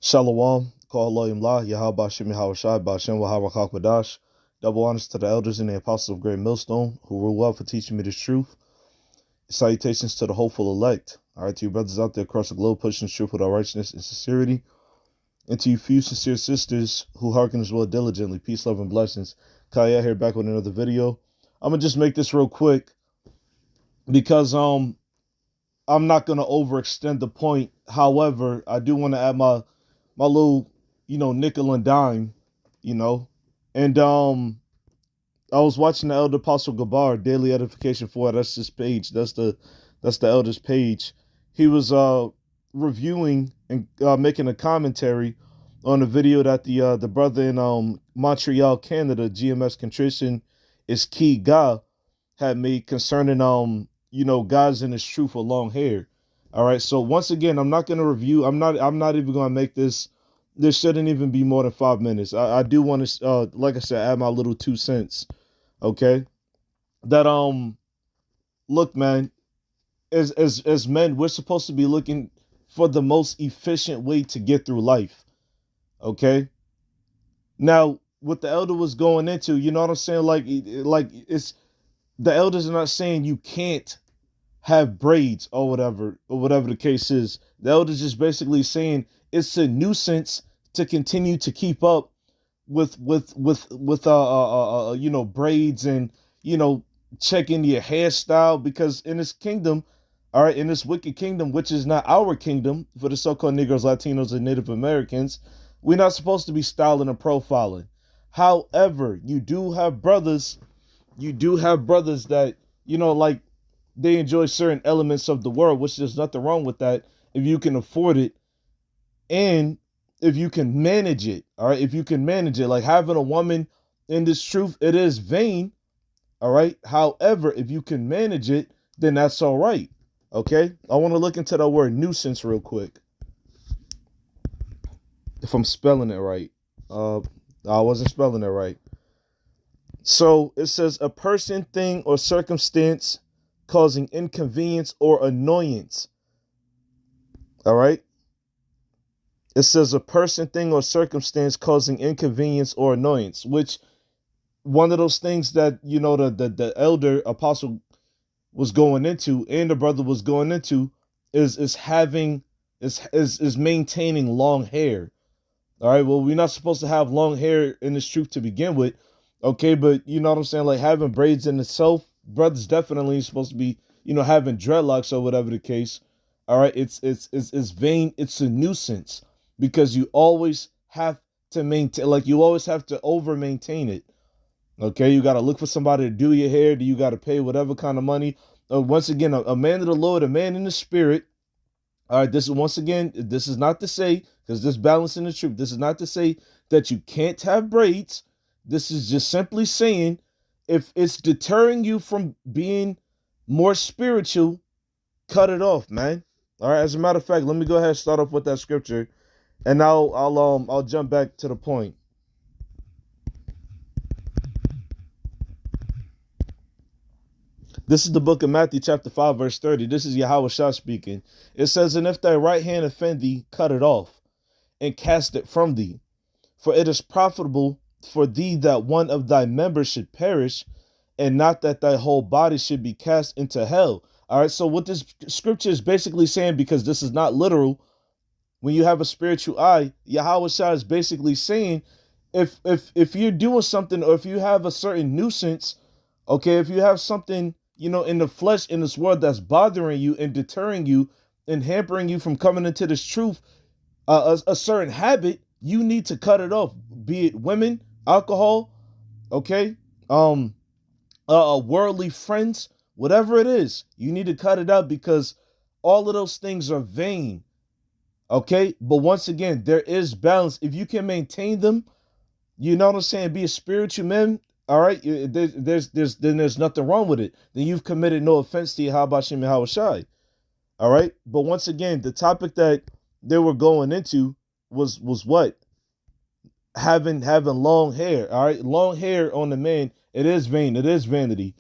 Shalom, call Elohim La, Yahweh Shem Yahweh Bashem Wahara Kwadash. Double honors to the elders and the apostles of Great Millstone who rule well for teaching me this truth. Salutations to the hopeful elect. All right, to you brothers out there across the globe pushing truth with our righteousness and sincerity. And to you few sincere sisters who hearken as well diligently. Peace, love, and blessings. Kaya here back with another video. I'm going to just make this real quick because I'm not going to overextend the point. However, I do want to add my little, nickel and dime, And I was watching the Elder Apostle Gabar, Daily Edification for that's his page. That's the elder's page. He was reviewing and making a commentary on a video that the brother in Montreal, Canada, GMS Contrition is Key Ga had made concerning guys in his truth with long hair. All right. So once again, I'm not going to review. I'm not even going to make this. This shouldn't even be more than 5 minutes. I do want to, like I said, add my little 2 cents. Okay. That, look, man, as men, we're supposed to be looking for the most efficient way to get through life. Okay. Now, what the elder was going into, you know what I'm saying? Like it's, the elders are not saying you can't have braids or whatever the case is. The elders just basically saying it's a nuisance to continue to keep up with braids and checking your hairstyle, because in this kingdom, all right, in this wicked kingdom, which is not our kingdom for the so-called Negroes, Latinos, and Native Americans, we're not supposed to be styling and profiling. However, you do have brothers that like they enjoy certain elements of the world, which there's nothing wrong with that if you can afford it and if you can manage it. All right, if you can manage it, like having a woman in this truth, it is vain. All right. However, if you can manage it, then that's all right. Okay. I want to look into the word nuisance real quick. If I'm spelling it right. I wasn't spelling it right. So it says a person, thing, or circumstance causing inconvenience or annoyance. All right. It says a person, thing, or circumstance causing inconvenience or annoyance, which one of those things that, the elder apostle was going into and the brother was going into is maintaining long hair. All right. Well, we're not supposed to have long hair in this truth to begin with. Okay. But you know what I'm saying? Like having braids in itself, brothers definitely supposed to be, having dreadlocks or whatever the case. All right. It's vain. It's a nuisance because you always have to maintain, like you always have to over maintain it. Okay. You got to look for somebody to do your hair. Do you got to pay whatever kind of money? Once again, a man of the Lord, a man in the spirit. All right. This is not to say, because this balancing the truth. This is not to say that you can't have braids. This is just simply saying if it's deterring you from being more spiritual, cut it off, man. All right. As a matter of fact, let me go ahead and start off with that scripture, and I'll jump back to the point. This is the book of Matthew, chapter 5, verse 30. This is Yahweh Shah speaking. It says, "And if thy right hand offend thee, cut it off, and cast it from thee. For it is profitable for thee that one of thy members should perish, and not that thy whole body should be cast into hell." All right, so what this scripture is basically saying, because this is not literal, when you have a spiritual eye, Yahweh Shah is basically saying, if you're doing something, or if you have a certain nuisance, okay, if you have something, in the flesh in this world that's bothering you and deterring you and hampering you from coming into this truth, a certain habit, you need to cut it off. Be it women, alcohol, okay, worldly friends, whatever it is, you need to cut it out because all of those things are vain. Okay, but once again, there is balance. If you can maintain them, you know what I'm saying, be a spiritual man. All right, there's nothing wrong with it. Then you've committed no offense to Yahweh Shem Yahweh Shai. All right, but once again, the topic that they were going into was what? Having long hair. All right, long hair on the man. It is vain. It is vanity.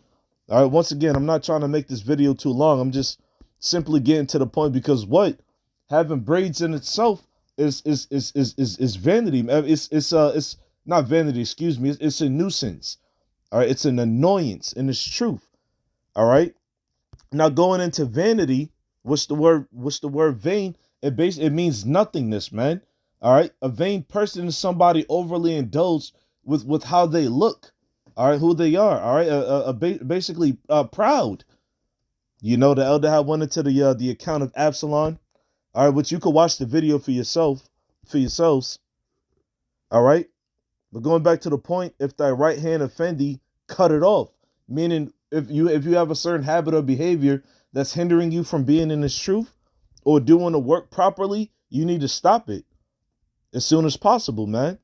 All right. Once again, I'm not trying to make this video too long. I'm just simply getting to the point because what? Having braids in itself, is vanity. It's not vanity. Excuse me. It's a nuisance. All right. It's an annoyance, and it's truth. All right. Now going into vanity, what's the word? What's the word vain? It means nothingness, man. All right. A vain person is somebody overly indulged with how they look. All right, who they are. All right. Basically proud. You know, the elder had went into the account of Absalom. All right, but you could watch the video for yourselves. All right. But going back to the point, if thy right hand offend thee, cut it off. Meaning, if you have a certain habit or behavior that's hindering you from being in this truth or doing the work properly, you need to stop it as soon as possible, man.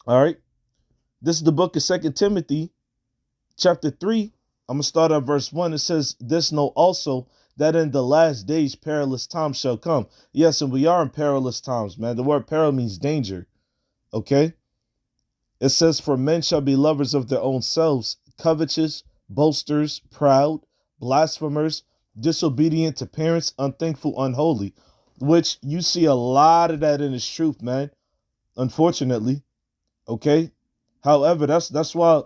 All right. This is the book of 2 Timothy, chapter 3. I'm going to start at verse 1. It says, this know also that in the last days perilous times shall come. Yes, and we are in perilous times, man. The word peril means danger. Okay. It says, for men shall be lovers of their own selves, covetous, boasters, proud, blasphemers, disobedient to parents, unthankful, unholy, which you see a lot of that in this truth, man. Unfortunately. Okay. However, that's why,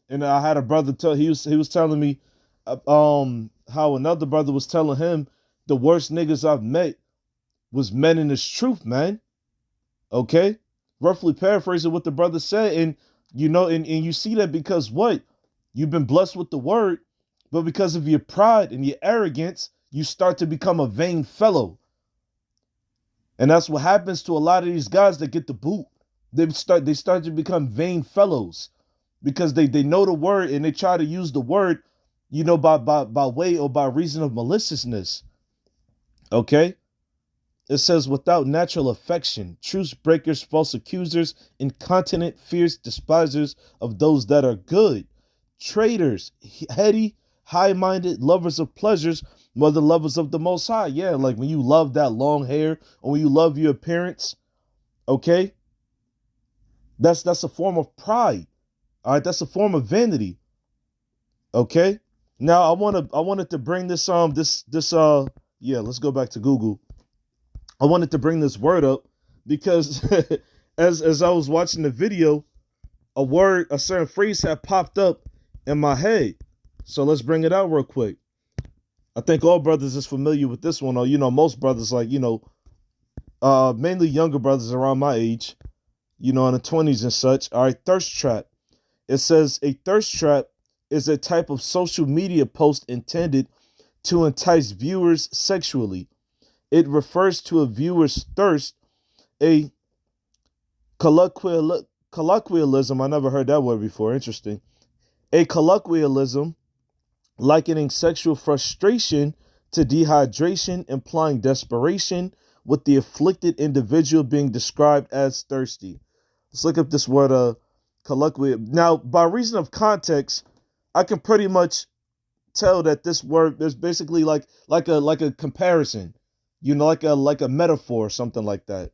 and I had a brother he was telling me, how another brother was telling him the worst niggas I've met was men in this truth, man. Okay. Roughly paraphrasing what the brother said. And, you know, and you see that because what? You've been blessed with the word, but because of your pride and your arrogance, you start to become a vain fellow. And that's what happens to a lot of these guys that get the boot. They start to become vain fellows because they know the word and they try to use the word, you know, by way or by reason of maliciousness. Okay. It says, without natural affection, truce breakers, false accusers, incontinent, fierce despisers of those that are good, traitors, heady, high-minded, lovers of pleasures, more than lovers of the Most High. Yeah, like when you love that long hair or when you love your appearance, okay, that's a form of pride. All right, that's a form of vanity. Okay. Now I wanted to bring this let's go back to Google. I wanted to bring this word up because as I was watching the video, a certain phrase had popped up in my head. So let's bring it out real quick. I think all brothers is familiar with this one, or, you know, most brothers, like, you know, mainly younger brothers around my age, you know, in the 20s and such. All right, thirst trap. It says a thirst trap is a type of social media post intended to entice viewers sexually. It refers to a viewer's thirst, a colloquialism. I never heard that word before. Interesting. A colloquialism likening sexual frustration to dehydration, implying desperation, with the afflicted individual being described as thirsty. Let's look up this word, colloquial. Now, by reason of context, I can pretty much tell that this word is basically like a comparison. You know, like a metaphor or something like that.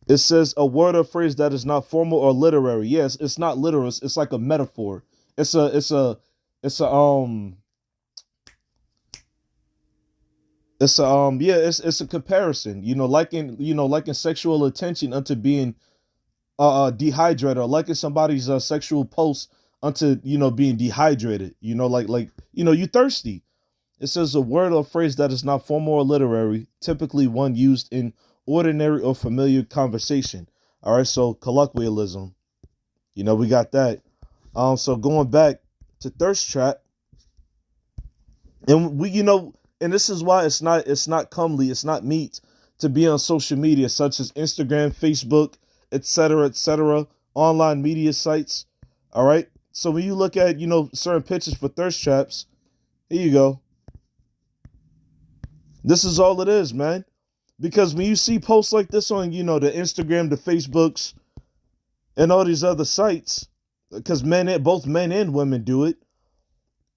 It says a word or phrase that is not formal or literary. Yes, it's not literal. It's like a metaphor. It's a comparison. You know, liking sexual attention unto being dehydrated, or liking somebody's sexual pulse unto, you know, being dehydrated. You know, like you know, you thirsty. It says a word or phrase that is not formal or literary, typically one used in ordinary or familiar conversation. All right, so colloquialism, you know, we got that. So going back to thirst trap, and we, you know, and this is why it's not comely, it's not meet to be on social media such as Instagram, Facebook, etc., online media sites. All right, so when you look at, you know, certain pictures for thirst traps, here you go. This is all it is, man. Because when you see posts like this on, you know, the Instagram, the Facebooks, and all these other sites, because both men and women do it.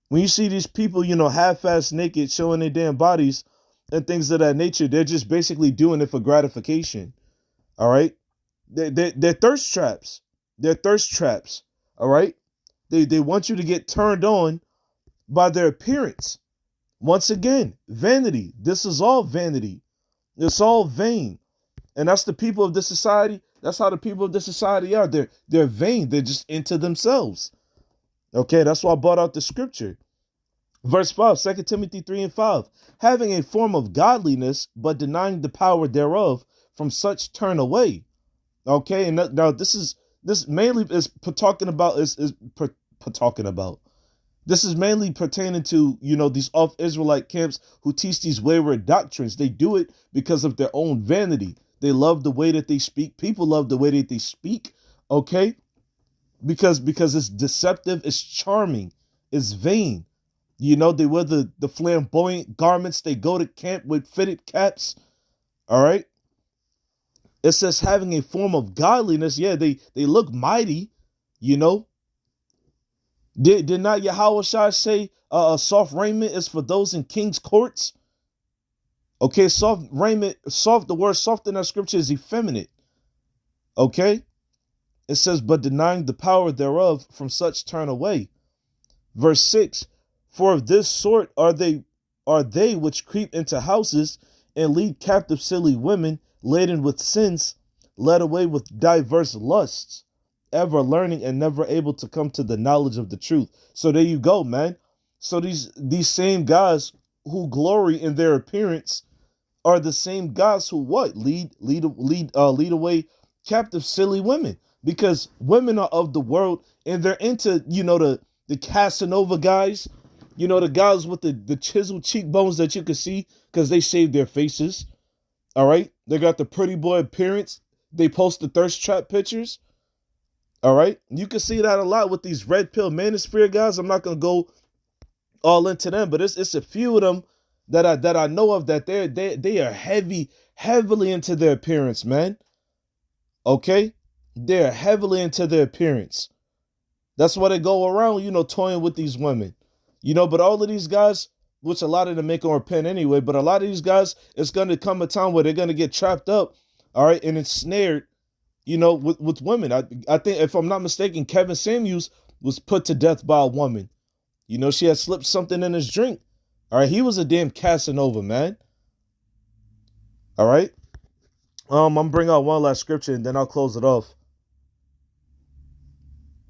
When you see these people, you know, half-ass naked, showing their damn bodies and things of that nature, they're just basically doing it for gratification. All right? They're thirst traps. They're thirst traps. All right? They want you to get turned on by their appearance. Once again, vanity. This is all vanity. It's all vain. And that's the people of this society. That's how the people of this society are. They're vain. They're just into themselves. Okay, that's why I brought out the scripture. Verse 5, 2 Timothy 3 and 5. Having a form of godliness, but denying the power thereof, from such turn away. Okay, and now this mainly is talking about talking about. This is mainly pertaining to, these off-Israelite camps who teach these wayward doctrines. They do it because of their own vanity. They love the way that they speak. People love the way that they speak, okay? Because it's deceptive, it's charming, it's vain. They wear the flamboyant garments. They go to camp with fitted caps, all right? It says having a form of godliness. Yeah, they look mighty, Did not Yahushua say soft raiment is for those in king's courts? Okay, soft raiment, the word soft in that scripture is effeminate. Okay? It says, but denying the power thereof, from such turn away. Verse 6, for of this sort are they which creep into houses and lead captive silly women, laden with sins, led away with diverse lusts, ever learning and never able to come to the knowledge of the truth. So there you go, man. So these same guys who glory in their appearance are the same guys who what? Lead away captive silly women, because women are of the world and they're into, the Casanova guys, the guys with the chiseled cheekbones that you can see because they shaved their faces. All right. They got the pretty boy appearance. They post the thirst trap pictures. All right. You can see that a lot with these red pill manosphere guys. I'm not going to go all into them, but it's a few of them that I know of that they are heavily into their appearance, man. Okay? They're heavily into their appearance. That's why they go around, toying with these women. But all of these guys, which a lot of them make them repent anyway, but a lot of these guys, it's going to come a time where they're going to get trapped up, all right, and ensnared, with women. I think, if I'm not mistaken, Kevin Samuels was put to death by a woman. She had slipped something in his drink. All right, he was a damn Casanova, man. All right. I'm gonna bring out one last scripture and then I'll close it off.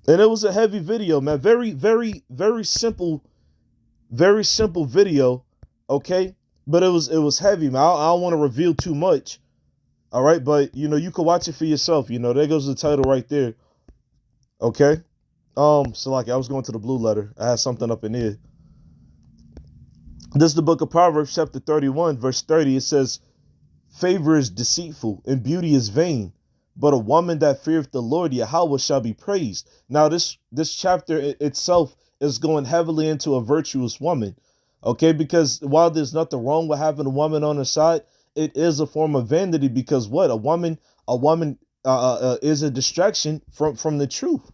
And it was a heavy video, man. Very, very, very simple video. Okay, but it was heavy, man. I don't want to reveal too much. All right, but you can watch it for yourself. There goes the title right there. Okay. So like I was going to the blue letter. I had something up in here. This is the book of Proverbs, chapter 31, verse 30. It says, favor is deceitful and beauty is vain, but a woman that feareth the Lord Yahweh shall be praised. Now this chapter itself is going heavily into a virtuous woman. Okay, because while there's nothing wrong with having a woman on her side, it is a form of vanity, because what? A woman is a distraction from the truth.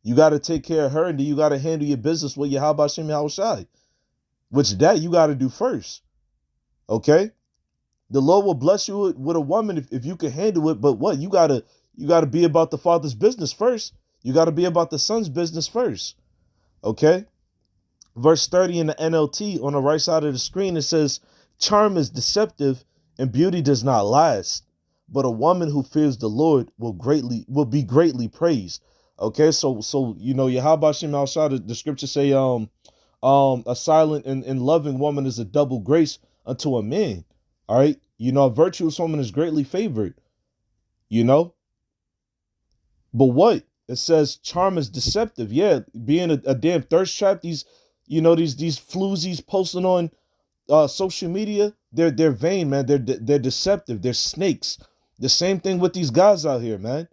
You got to take care of her, and then you got to handle your business with Yahweh Hashem Yahushai, which that you got to do first. Okay? The Lord will bless you with a woman if you can handle it, but what? You got to be about the Father's business first. You got to be about the Son's business first. Okay? Verse 30 in the NLT on the right side of the screen, it says, charm is deceptive and beauty does not last, but a woman who fears the Lord will be greatly praised. Okay, so Yahweh Shem Al Shah, the scripture say a silent and loving woman is a double grace unto a man. All right, a virtuous woman is greatly favored. But what? It says charm is deceptive. Yeah, being a damn thirst trap, these floozies posting on social media, they're vain, man. They're deceptive. They're snakes. The same thing with these guys out here, man.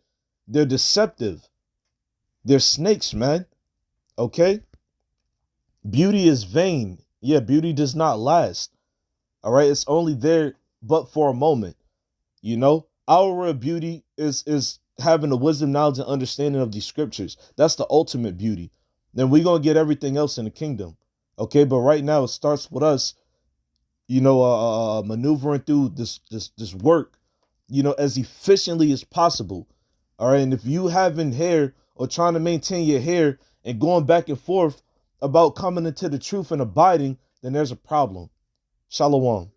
They're deceptive. They're snakes, man. Okay? Beauty is vain. Yeah, beauty does not last. All right? It's only there but for a moment. Our real beauty is having the wisdom, knowledge, and understanding of these scriptures. That's the ultimate beauty. Then we're going to get everything else in the kingdom. Okay? But right now, it starts with us, maneuvering through this work, as efficiently as possible. All right? And if you having hair or trying to maintain your hair and going back and forth about coming into the truth and abiding, then there's a problem. Shalom.